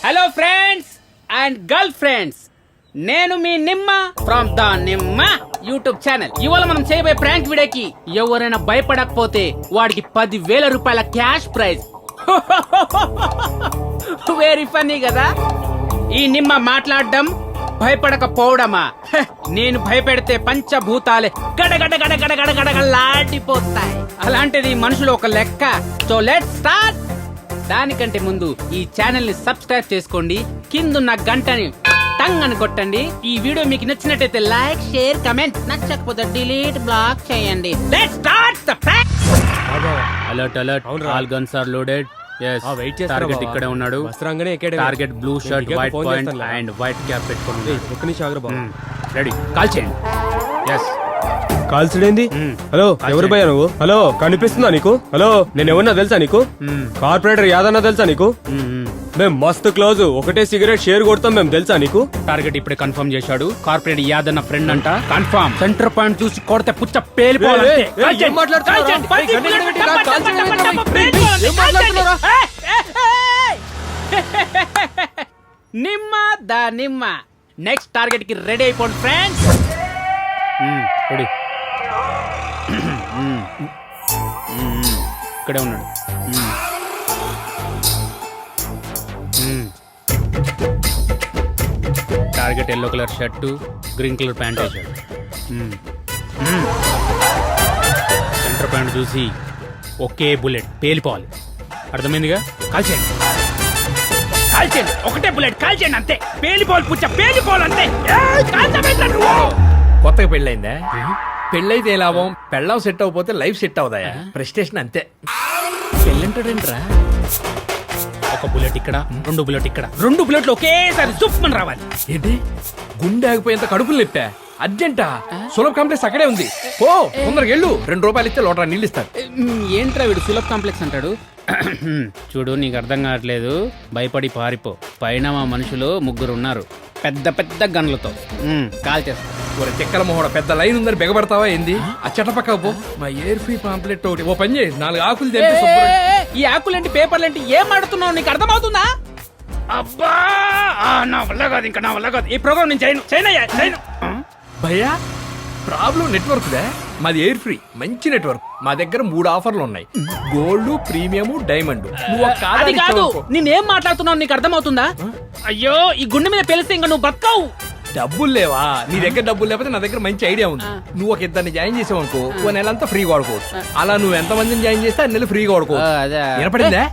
Hello friends and girl friends, నేను మీ నిమ్మ from the నిమ్మ యూట్యూబ్ ఛానల్. ఇవాళ మనం చేయబోయే ప్రాంక్ వీడియోకి ఎవరైనా భయపడకపోతే వాడికి 10,000 రూపాయల క్యాష్ ప్రైజ్. వెరీ ఫన్నీ కదా. ఈ నిమ్మ మాట్లాడడం భయపడకపోవడమా? నేను భయపెడితే పంచభూతాలే గడగడ గడగడ గడగడలాడిపోతాయి. అలాంటిది మనుషులు ఒక లెక్క. So let's start. దానికంటే ముందు ఈ ఛానల్ ని సబ్స్క్రైబ్ చేసుకోండి, కిందున్న గంటని టంగ్ అని కొట్టండి. ఈ వీడియో మీకు నచ్చినట్టయితే లైక్, షేర్, కమెంట్, నచ్చకపోతే డిలీట్, బ్లాక్ చేయండి. Let's start the prank. Alert alert, all guns are loaded. yes target ఇక్కడే ఉన్నాడు. Target blue shirt, white point and white cap పెట్టుకోండి. ఒక్క నిమిషం ఆగరా బాబు. రెడీ, కాల్ చేయండి. yes కాల్చుడేంది? హలో, ఎవరు భయ్యా నువ్వు? హలో, కనిపిస్తుందా నీకు? హలో, నేను ఎవరన్నా తెలుసా నీకు? కార్పొరేటర్ యాదన్నా తెలుసా నీకు? మేము మస్తు క్లోజ్, ఒకటే సిగరెట్ షేర్ కొడతాం మేము, తెలుసా నీకు? టార్గెట్ ఇప్పుడే కన్ఫర్మ్ చేశాడు. కార్పొరేట్ యాదన్న ఫ్రెండ్ అంట. కన్ఫర్మ్. సెంటర్ పాయింట్ చూసి కొడితే పుచ్చ పేలిపోవాలంటే. నిమ్మ దా నిమ్మ. నెక్స్ట్ టార్గెట్ కి రెడీ అయిపోండి ఫ్రెండ్స్. రెడీ. ఇక్కడే ఉన్నాడు. Target yellow colour shirt, green colour pant వేసాడు. సెంటర్ పాయింట్ చూసి ఒకే బుల్లెట్ పేలిపోవాలి. అర్థమైందిగా? కాల్చేయండి, కాల్చేయండి. ఒకటే బుల్లెట్ కాల్చేయండి, అంతే. పేలిపోవాలి పుచ్చ, పేలిపోవాలి అంతే. కొత్తగా పెళ్ళైందా? పెళ్ళైతే ఏ లాభం? పెళ్ళాం సెట్ అవ్వకపోతే లైఫ్ సెట్ అవుతాయా? ప్రెస్టేషన్ అంతే. పెళ్ళంటాడేంట్రా? ఒక బుల్లెట్ ఇక్కడ, 2 బుల్లెట్ ఇక్కడ, 2 బుల్లెట్లు ఒకేసారి జుప్మని రావాలి. ఏంటి, గుండె ఆగిపోయేంత కడుపులు నొప్పా? అర్జెంటా? సులభ కాంప్లెక్స్ అక్కడే ఉంది. ఓ తొందరగా వెళ్ళు, 2 రూపాయలు ఇస్తే లోటరా నీళ్ళు ఇస్తారు. ఏంట్రా వీడు సులభ్ కాంప్లెక్స్ అంటాడు? చూడు, నీకు అర్థం కావట్లేదు. భయపడి పారిపో. పైన మా మనుషులు 3 ఉన్నారు, పెద్ద పెద్ద గన్లతో. కాల్ చేస్తా. ఒక చెక్కల మొహడ పెద్ద లైన్ ఉందని బెగబడతావా ఏంది? ఆ చెట్ల పక్క పో. మా ఎయిర్ ఫ్రీ పాంప్లెట్ ఒకటి. ఓ పని చేయి, 4 ఆకులు తెంపి. ఈ ఆకులేంటి, పేపర్లేంటి, ఏం ఆడుతున్నావు? నీకు అర్థమవుతుందా? అబ్బా, నా వల్ల కాదు, ఇంకా నా వల్ల కాదు. ఈ ప్రోగ్రామ్ నేను చేయను. భయ్యా, ప్రాబ్లం నెట్వర్క్ దే. మాది ఎయిర్ ఫ్రీ, మంచి నెట్వర్క్. మా దగ్గర 3 ఆఫర్లు ఉన్నాయి: గోల్డ్, ప్రీమియం, డైమండ్. అది కాదు, నేనేం మాట్లాడుతున్నావు నీకు అర్థమవుతుందా? అయ్యో, ఈ గుండె మీద పెలిస్తే ఇంకా నువ్వు బతకవు. డబ్బులు లేవా? నీ దగ్గర డబ్బులు లేకపోతే నా దగ్గర మంచి ఐడియా ఉంది. నువ్వు ఒక 2 జాయిన్ చేసావు అనుకో, ఓ నెలంతా ఫ్రీగా వాడుకోవచ్చు. అలా నువ్వు ఎంత మందిని జాయిన్ చేస్తే 2 నెలలు ఫ్రీగా వాడుకోవచ్చు. వినపడిందా?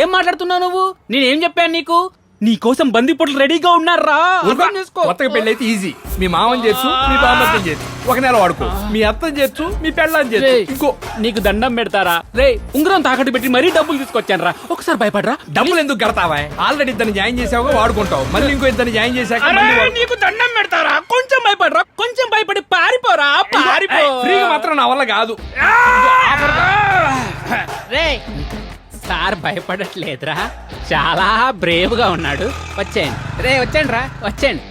ఏం మాట్లాడుతున్నావు నువ్వు? నేనేం చెప్పాను నీకు? నీ కోసం బందిపోట్లు రెడీగా ఉన్నారా? కొత్తగా పెళ్ళైతే ఈజీ. మీ మామని చేర్చు, మీ బామ్మని చేర్చు, 1 నెల వాడుకో. మీ అత్తని చేర్చు, మీ పెళ్ళని చేర్చు. ఇంకో నీకు దండం పెడతారా రే? ఉంగరం తాకట్టు పెట్టి మరీ డబ్బులు తీసుకొచ్చాను రా. ఒకసారి భయపడరా. డబ్బులు ఎందుకు కడతావా? ఆల్రెడీ 2 జాయిన్ చేసావుగా, వాడుకుంటావు. మళ్ళీ ఇంకో 2 జాయిన్ చేశాక నీకు దండం పెడతారా? కొంచెం భయపడరా, కొంచెం భయపడి పారిపోరా. ఫ్రీగా మాత్రం నా వల్ల కాదు. రే, సార్ భయపడట్లేదురా, చాలా బ్రేవ్ గా ఉన్నాడు. వచ్చేయండి రే, వచ్చేయండి రా, వచ్చేయండి.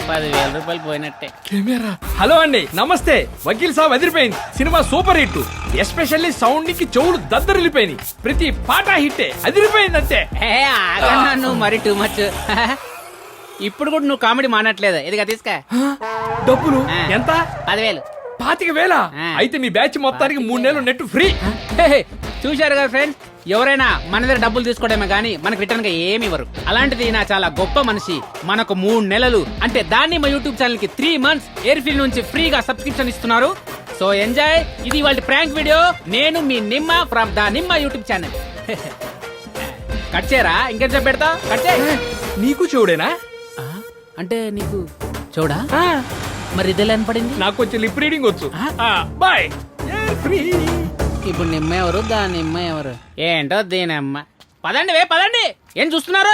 10,000 రూపాయలు పోయినట్టే. కెమెరా. హలో అండి, నమస్తే. వకీల్ సాబ్ అదిరిపోయింది. Cinema super hit. Especially sound కి చెవులు దద్దరిల్లిపోయినాయి. ప్రతి పాట హిట్టే, అదిరిపోయింది అంతే. నువ్వు మరి టూ మచ్. ఇప్పుడు కూడా నువ్వు కామెడీ మానట్లేదు. ఇదిగా తీసుకా. డబ్బులు ఎంత? 10,000. 25,000? అయితే మీ బ్యాచ్ మొత్తానికి 3 నెలలు నెట్ ఫ్రీ. చూశారు కదా ఫ్రెండ్స్, ఎవరైనా మన దగ్గర డబ్బులు తీసుకోవడమే గానీ మనకు రిటర్న్ గా ఏమి ఇవ్వరు. అలాంటిది నా చాలా గొప్ప మనిషి మనకు 3 నెలలు అంటే దాన్ని మా యూట్యూబ్ ఛానల్ కి 3 months ఎయిర్ ఫీల్ నుంచి ఫ్రీగా సబ్స్క్రిప్షన్ ఇస్తున్నారు. So enjoy. ఇది వాళ్ళ ప్రాంక్ వీడియో. నేను మీ నిమ్మ ఫ్రమ్ ద నిమ్మ యూట్యూబ్ ఛానల్. కట్ చేయరా, ఇంకేం పెడతా. కట్ చేయ. నీకు చూడేనా? అంటే నీకు చూడా? మరి ఇదే పడింది. నాకు కొంచెం లిప్ రీడింగ్ వచ్చు. బాయ్. ఇప్పుడు నిమ్మ ఎవరు, దాని నిమ్మ ఎవరు? ఏంటో దీనమ్మ. పదండి ఏం చూస్తున్నారు?